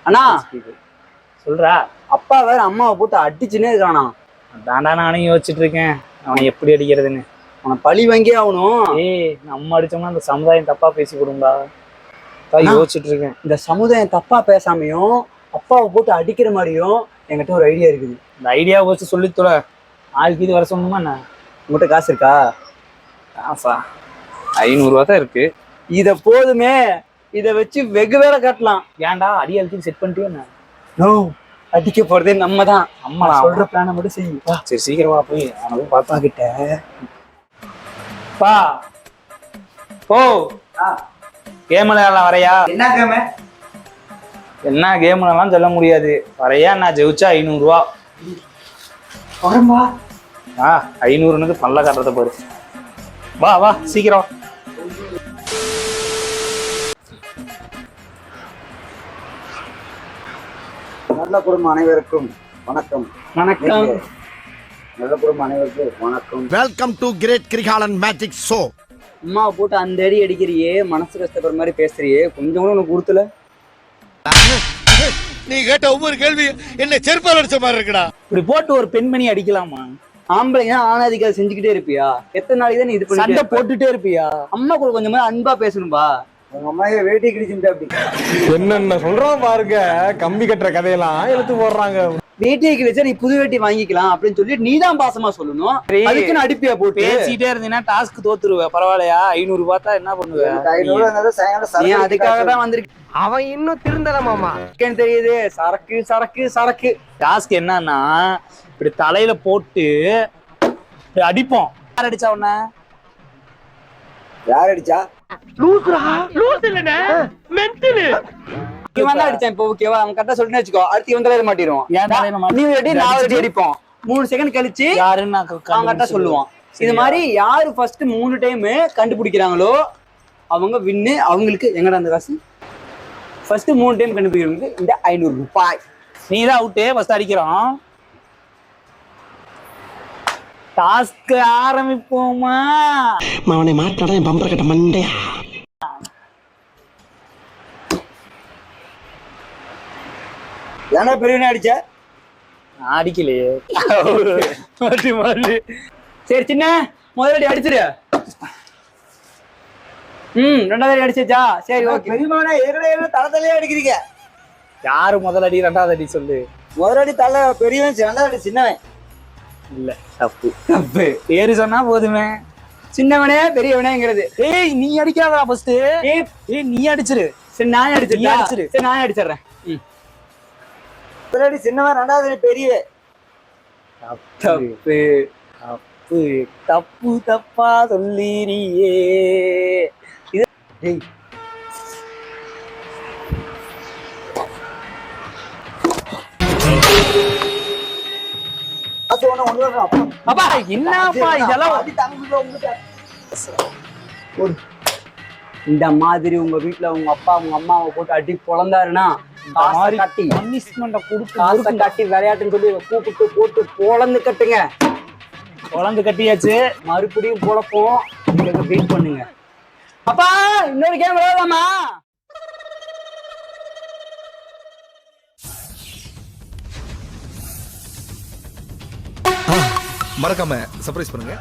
அண்ணா சொல்றா. அப்பா வேற அம்மாவை போட்டு அடிச்சுன்னே இருக்கானா. தாண்டா நானும் யோசிச்சுட்டு இருக்கேன் அவனை எப்படி அடிக்கிறதுன்னு. அவனை பழி வாங்கியே ஆகணும். நம்ம அடிச்சோம்னா அந்த சமுதாயம் தப்பா பேசி கொடுங்களா யோசிச்சுட்டு இருக்கேன். இந்த சமுதாயம் தப்பா பேசாமையும் அப்பாவை போட்டு அடிக்கிற மாதிரியும் என்கிட்ட ஒரு ஐடியா இருக்குது. இந்த ஐடியா வச்சு சொல்லித்தோட ஆளுக்கு இது வர சொல்லணுமா என்ன? உங்கள்கிட்ட காசு இருக்கா? காசா 500 தான் இருக்கு. இத போதுமே, இதை வச்சு வெகு வேலை காட்டலாம். ஏன்டா அடி அழுத்தி செட் பண்ணிட்டே என்ன? நோ, அடிக்க போறதே நம்ம தான். அம்மா சொல்ற பிளான மட்டும் செய்வா. சரி சீக்கிரமா போய் அவனுக்கு பாப்பா கிட்ட பா போ. கேம் விளையாடலாம் வரையா? என்ன கேம்? என்ன கேம்லாம் சொல்ல முடியாது. வரையா நான் ஜெயிச்சா 500 ரூபா வரம்பா. 500னுக்கு பல்ல காட்டுறத பாரு. வா வா சீக்கிரம். நல்ல குடும்பம் அனைவருக்கும் வணக்கம். வணக்கம். நல்ல குடும்பம் அனைவருக்கும் வணக்கம். Welcome to great Kirikalan magic show. அம்மாவை போட்டு அந்த அடி அடிக்கிறியே, மனசு கஷ்டப்படுற மாதிரி பேசுறியே, கொஞ்சம் கூட உனக்கு கொடுத்துல? நீ கேட்ட ஒவ்வொரு கேள்வி என்ன செருப்பால் அடிச்ச மாதிரி இருக்குடா. இப்படி போட்டு ஒரு பெண்மணி அடிக்கலாமா? ஆம்பளைங்க ஆணாதிக்காக செஞ்சுக்கிட்டே இருப்பியா? எத்தனை நாளைக்கு தான் நீ இது பண்ணி சண்டை போட்டுட்டே இருப்பியா? அம்மா கூட கொஞ்சம் அன்பா பேசணும்பா. உங்க அம்மா வேட்டி கிழிச்சுட்டா அப்படி என்னென்ன சொல்றோம் பாருங்க. கம்பி கட்டுற கதையெல்லாம் எழுத்து போடுறாங்க. வேட்டியை கிழிச்சா நீ புது வேட்டி வாங்கிக்கலாம் அப்படின்னு சொல்லி நீதான் பாசமா சொல்லணும். அதுக்கு நான் அடிப்பியா போட்டு பேசிட்டே இருந்தீங்கன்னா டாஸ்க் தோத்துருவ. பரவாயில்லையா? 500 பார்த்தா என்ன பண்ணுவேன்? அதுக்காக தான் வந்திருக்கேன். அவன் இன்னும் திருந்தல மாமா. தெரியுது. சரக்கு சரக்கு சரக்கு. டாஸ்க் என்னன்னா இப்படி தலையில போட்டு இப்படி அடிப்போம். யார் அடிச்சா உன்ன? யார் அடிச்சா? இவன் தான் அடிச்சான். இப்போ ஓகேவா? அவன் கரெக்டா சொல்லிட்டு வச்சுக்கோ. அடுத்து இவன் தலையில மாட்டிடுவான். நீ அடி, நான் அடி அடிப்போம். 3 செகண்ட் கழிச்சு யாருன்னு அவன் கரெக்டா சொல்லுவான். இது மாதிரி யாரு ஃபர்ஸ்ட் 3 டைம் கண்டுபிடிக்கிறாங்களோ அவங்க வின்னு. அவங்களுக்கு எங்கடா அந்த காசு? ஃபர்ஸ்ட் 3 டைம் கண்டுபிடிக்கிறவங்களுக்கு இந்த 500 ரூபாய். நீ தான் அவுட்டு. ஃபர்ஸ்ட் அடிக்கிறோம். டாஸ்க் ஆரம்பிப்போமா? அவனை மாட்டாடா என் பம்பர கட்ட மண்டையா. ஏன்னா பெரியவனே அடிச்ச? அடிக்கலையே. சரி சின்ன முதலடி அடிச்சிரு. ரெண்டாவது அடிச்சா சரி ஓகே. பெரியவனே தளத்திலே அடிக்கிறீங்க. யாரு முதல் அடி ரெண்டாவது அடி சொல்லு. முதலடி தலை பெரியவன், ரெண்டாவது அடி சின்னவன். இல்ல தப்பு தப்பு. பேரு சொன்னா போதுமே. சின்னவனே பெரியவனேங்கிறது. நீ அடிக்காதடா ஃபர்ஸ்ட். நீ அடிச்சிரு. சரி நான் அடிச்சிரு. சரி நான் அடிச்சிடுறேன். முதலடி சின்னவன், ரெண்டாவது பெரியவன். தப்பு தப்பு தப்பு தப்பா சொல்லிரியே. இந்த மாதிரி உங்க வீட்டுல உங்க அப்பா உங்க அம்மாவை போட்டு அடி பொழந்தாருன்னா காட்டி விளையாட்டுன்னு சொல்லி கூப்பிட்டு போட்டு பொழந்து கட்டுங்க. பொழந்து கட்டியாச்சு. மறுபடியும் பொழப்போம். நீங்க வெயிட் பண்ணுங்க. அப்பா இன்னொரு கேம் விளையாடலாமா? மறக்காம சர்ப்ரைஸ் பண்ணுங்க.